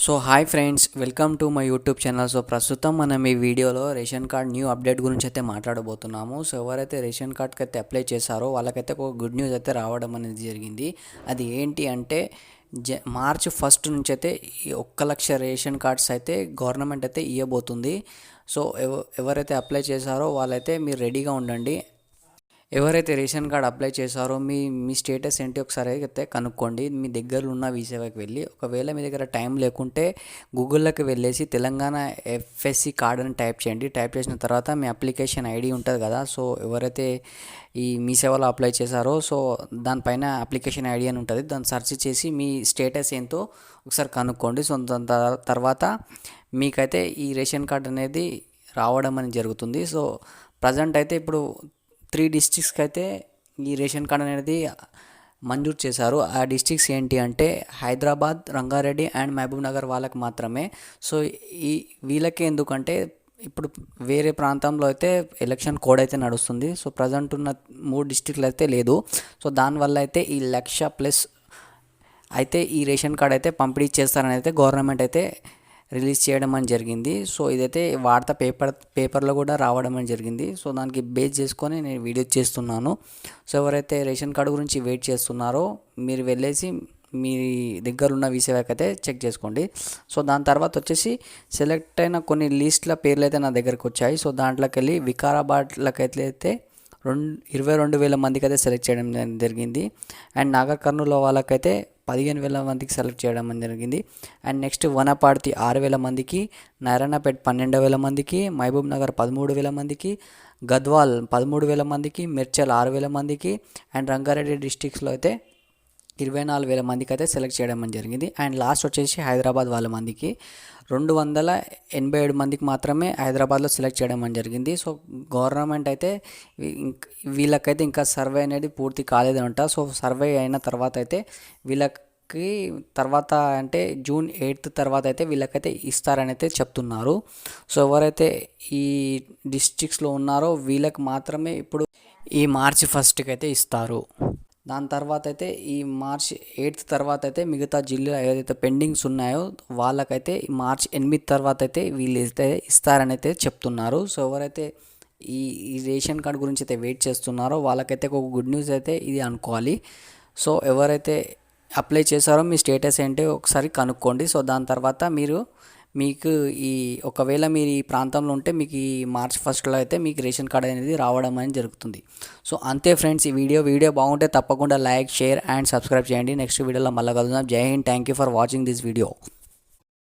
So hi friends, welcome to my YouTube channel. So ప్రస్తుతం మనం ఈ వీడియోలో రేషన్ కార్డ్ న్యూ అప్డేట్ గురించి అయితే మాట్లాడబోతున్నాము. సో ఎవరైతే రేషన్ కార్డ్కి అయితే అప్లై చేశారో వాళ్ళకైతే ఒక గుడ్ న్యూస్ అయితే రావడం అనేది జరిగింది. అది ఏంటి అంటే మార్చ్ 1 నుంచి అయితే 1,00,000 రేషన్ కార్డ్స్ అయితే గవర్నమెంట్ అయితే ఇవ్వబోతుంది. సో ఎవరైతే అప్లై చేశారో వాళ్ళైతే మీరు రెడీగా ఉండండి. ఎవరైతే రేషన్ కార్డ్ అప్లై చేశారో మీ స్టేటస్ ఏంటి ఒకసారి అయితే కనుక్కోండి. మీ దగ్గరలో ఉన్న మీసేవకి వెళ్ళి, ఒకవేళ మీ దగ్గర టైం లేకుంటే గూగుల్లోకి వెళ్ళేసి తెలంగాణ ఎఫ్ఎస్సి కార్డ్ అని టైప్ చేయండి. టైప్ చేసిన తర్వాత మీ అప్లికేషన్ ఐడి ఉంటుంది కదా, సో ఎవరైతే ఈ మీ సేవలో అప్లై చేశారో సో దానిపైన అప్లికేషన్ ఐడి అని ఉంటుంది, దాన్ని సెర్చ్ చేసి మీ స్టేటస్ ఏంటో ఒకసారి కనుక్కోండి. సో దాని తర్వాత మీకైతే ఈ రేషన్ కార్డ్ అనేది రావడం అనేది జరుగుతుంది. సో ప్రజెంట్ అయితే ఇప్పుడు 3 డిస్ట్రిక్ట్స్కి అయితే ఈ రేషన్ కార్డ్ అనేది మంజూరు చేశారు. ఆ డిస్ట్రిక్ట్స్ ఏంటి అంటే హైదరాబాద్, రంగారెడ్డి అండ్ మహబూబ్ నగర్ వాళ్ళకి మాత్రమే. సో వీళ్ళకి ఎందుకంటే ఇప్పుడు వేరే ప్రాంతంలో అయితే ఎలక్షన్ కోడ్ అయితే నడుస్తుంది. సో ప్రజెంట్ ఉన్న 3 డిస్ట్రిక్ట్లు అయితే లేదు. సో దానివల్ల అయితే ఈ 1,00,000+ అయితే ఈ రేషన్ కార్డ్ అయితే పంపిణీ చేస్తారని అయితే గవర్నమెంట్ అయితే రిలీజ్ చేయడం అని జరిగింది. సో ఇదైతే వార్త పేపర్లో కూడా రావడం అని జరిగింది. సో దానికి బేస్ చేసుకొని నేను వీడియో చేస్తున్నాను. సో ఎవరైతే రేషన్ కార్డు గురించి వెయిట్ చేస్తున్నారో మీరు వెళ్ళేసి మీ దగ్గర ఉన్న వీసేవాకి అయితే చెక్ చేసుకోండి. సో దాని తర్వాత వచ్చేసి సెలెక్ట్ అయిన కొన్ని లిస్టుల పేర్లు అయితే నా దగ్గరకు వచ్చాయి. సో దాంట్లోకి వెళ్ళి వికారాబాద్లకైతే 22,000 మందికి అయితే సెలెక్ట్ చేయడం జరిగింది. అండ్ నాగర్ కర్నూలు వాళ్ళకైతే 15,000 మందికి సెలెక్ట్ చేయడం జరిగింది. అండ్ నెక్స్ట్ వనపార్తి 6,000 మందికి, నారాయణపేట్ 12,000 మందికి, మహబూబ్ నగర్ 13,000 మందికి, గద్వాల్ 13,000 మందికి, మిర్చల్ 6,000 మందికి, అండ్ రంగారెడ్డి డిస్ట్రిక్ట్స్లో అయితే 24,000 మందికి అయితే సెలెక్ట్ చేయడం జరిగింది. అండ్ లాస్ట్ వచ్చేసి హైదరాబాద్ వాళ్ళ మందికి 287 మందికి మాత్రమే హైదరాబాద్లో సెలెక్ట్ చేయడం జరిగింది. సో గవర్నమెంట్ అయితే వీళ్ళకైతే ఇంకా సర్వే అనేది పూర్తి కాలేదంట. సో సర్వే అయిన తర్వాత అయితే వీళ్ళకి తర్వాత అంటే June 8 తర్వాత అయితే వీళ్ళకైతే ఇస్తారని అయితే చెప్తున్నారు. సో ఎవరైతే ఈ డిస్ట్రిక్ట్స్లో ఉన్నారో వీళ్ళకి మాత్రమే ఇప్పుడు ఈ మార్చి 1కి అయితే ఇస్తారు. దాని తర్వాత అయితే ఈ మార్చ్ 8 తర్వాత అయితే మిగతా జిల్లా ఏదైతే పెండింగ్స్ ఉన్నాయో వాళ్ళకైతే మార్చ్ 8 తర్వాత అయితే వీళ్ళు ఇస్తారని అయితే చెప్తున్నారు. సో ఎవరైతే ఈ రేషన్ కార్డ్ గురించి అయితే వెయిట్ చేస్తున్నారో వాళ్ళకైతే ఒక గుడ్ న్యూస్ అయితే ఇది అనుకోవాలి. సో ఎవరైతే అప్లై చేశారో మీ స్టేటస్ ఏంటి ఒకసారి కనుక్కోండి. సో దాని తర్వాత మీకు ఒకవేళ మీరు ఈ ప్రాంతంలో ఉంటే మీకు ఈ మార్చ్ 1లో అయితే మీకు రేషన్ కార్డ్ అనేది రావడం అనేది జరుగుతుంది. సో అంతే ఫ్రెండ్స్, ఈ వీడియో బాగుంటే తప్పకుండా లైక్, షేర్ అండ్ సబ్స్క్రైబ్ చేయండి. నెక్స్ట్ వీడియోలో మళ్ళీ కలుద్దాం. జై Hind. Thank you for watching this video.